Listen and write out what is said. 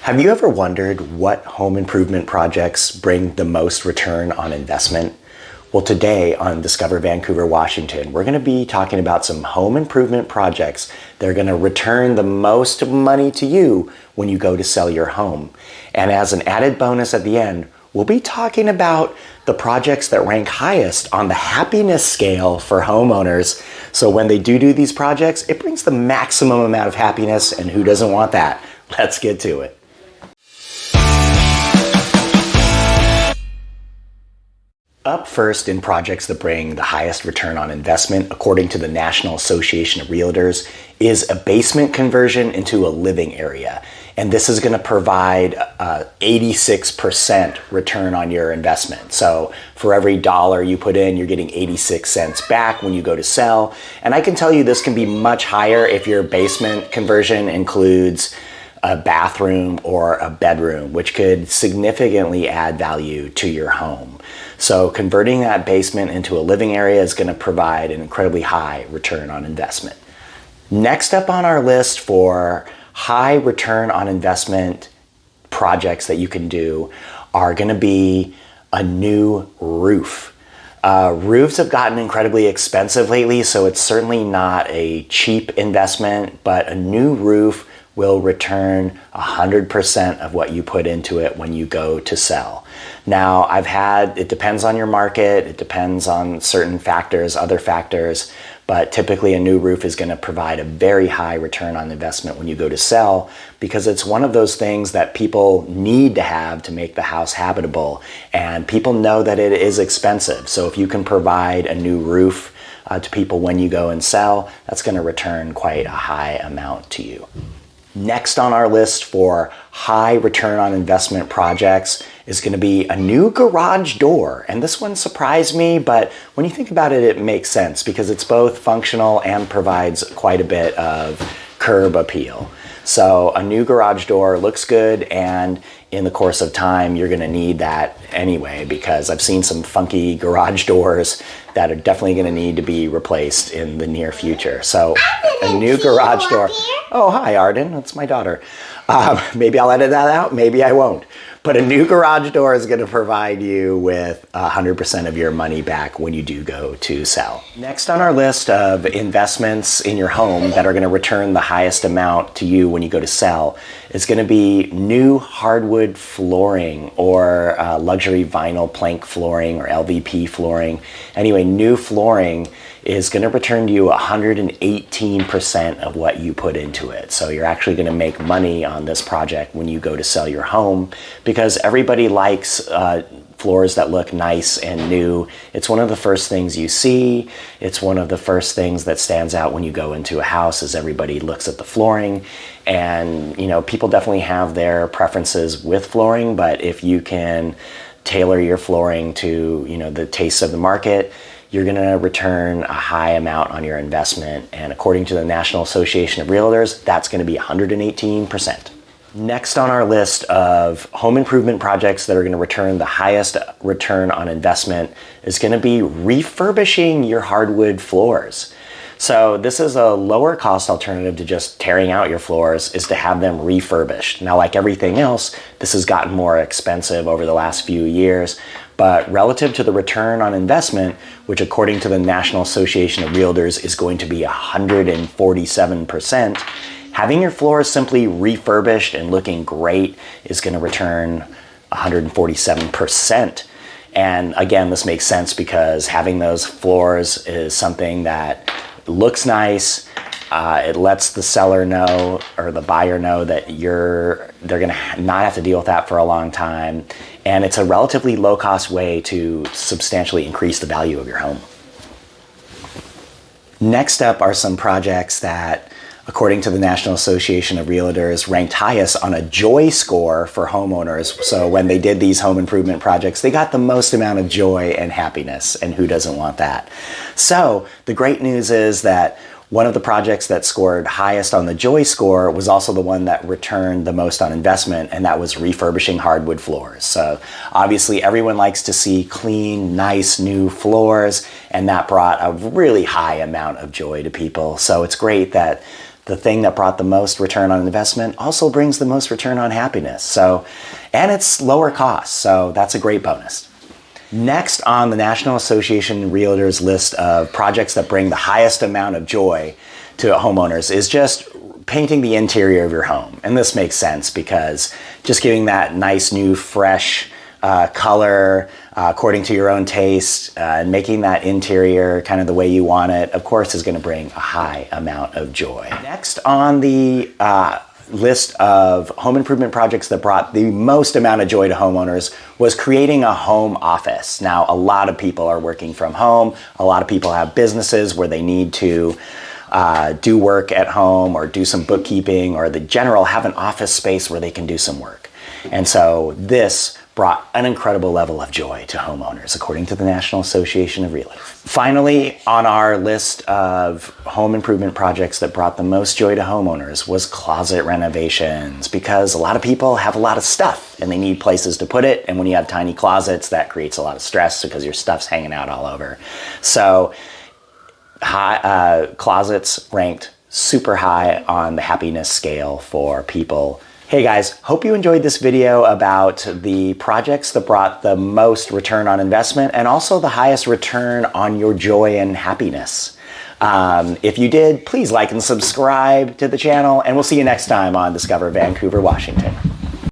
Have you ever wondered what home improvement projects bring the most return on investment? Well, today on Discover Vancouver, Washington, we're going to be talking about some home improvement projects that are going to return the most money to you when you go to sell your home. And as an added bonus at the end, we'll be talking about the projects that rank highest on the happiness scale for homeowners. So when they do these projects, it brings the maximum amount of happiness, and who doesn't want that? Let's get to it. Up first in projects that bring the highest return on investment, according to the National Association of Realtors, is a basement conversion into a living area. And this is going to provide 86% return on your investment. So for every dollar you put in, you're getting 86 cents back when you go to sell. And I can tell you this can be much higher if your basement conversion includes a bathroom or a bedroom, which could significantly add value to your home. So converting that basement into a living area is going to provide an incredibly high return on investment. Next up on our list for high return on investment projects that you can do are going to be a new roof. Roofs have gotten incredibly expensive lately, so it's certainly not a cheap investment, but a new roof will return 100% of what you put into it when you go to sell. Now, it depends on your market, it depends on certain factors, other factors, but typically a new roof is going to provide a very high return on investment when you go to sell, because it's one of those things that people need to have to make the house habitable, and people know that it is expensive. So if you can provide a new roof to people when you go and sell, that's going to return quite a high amount to you. Next on our list for high return on investment projects is going to be a new garage door. And this one surprised me, but when you think about it, it makes sense because it's both functional and provides quite a bit of curb appeal. So a new garage door looks good, and in the course of time, you're going to need that anyway, because I've seen some funky garage doors that are definitely going to need to be replaced in the near future. So a new garage door. Oh, hi, Arden. That's my daughter. Maybe I'll edit that out. Maybe I won't. But a new garage door is going to provide you with 100% of your money back when you do go to sell. Next on our list of investments in your home that are going to return the highest amount to you when you go to sell is going to be new hardwood flooring or luxury vinyl plank flooring or LVP flooring. Anyway, new flooring is going to return to you 118% of what you put into it. So you're actually going to make money on this project when you go to sell your home, because everybody likes floors that look nice and new. It's one of the first things you see. It's one of the first things that stands out when you go into a house, as everybody looks at the flooring. And people definitely have their preferences with flooring, but if you can tailor your flooring to the tastes of the market, you're going to return a high amount on your investment. And according to the National Association of Realtors, that's going to be 118%. Next on our list of home improvement projects that are going to return the highest return on investment is going to be refurbishing your hardwood floors. So this is a lower cost alternative to just tearing out your floors, is to have them refurbished. Now, like everything else, this has gotten more expensive over the last few years, but relative to the return on investment, which according to the National Association of Realtors is going to be 147%, having your floors simply refurbished and looking great is going to return 147%. And again, this makes sense because having those floors is something that looks nice. It lets the seller know, or the buyer know, that they're going to not have to deal with that for a long time. And it's a relatively low cost way to substantially increase the value of your home. Next up are some projects that, according to the National Association of Realtors, ranked highest on a joy score for homeowners. So when they did these home improvement projects, they got the most amount of joy and happiness, and who doesn't want that? So the great news is that one of the projects that scored highest on the joy score was also the one that returned the most on investment, and that was refurbishing hardwood floors. So obviously everyone likes to see clean, nice new floors, and that brought a really high amount of joy to people. So it's great that the thing that brought the most return on investment also brings the most return on happiness. So, and it's lower cost, so that's a great bonus. Next on the National Association of Realtors list of projects that bring the highest amount of joy to homeowners is just painting the interior of your home. And this makes sense because just giving that nice new fresh color according to your own taste and making that interior kind of the way you want it, of course, is going to bring a high amount of joy. Next on the list of home improvement projects that brought the most amount of joy to homeowners was creating a home office. Now, a lot of people are working from home. A lot of people have businesses where they need to do work at home or do some bookkeeping, or the general have an office space where they can do some work. And so this brought an incredible level of joy to homeowners, according to the National Association of Realtors. Finally, on our list of home improvement projects that brought the most joy to homeowners was closet renovations, because a lot of people have a lot of stuff and they need places to put it. And when you have tiny closets, that creates a lot of stress because your stuff's hanging out all over. So closets ranked super high on the happiness scale for people. Hey guys, hope you enjoyed this video about the projects that brought the most return on investment and also the highest return on your joy and happiness. If you did, please like and subscribe to the channel, and we'll see you next time on Discover Vancouver, Washington.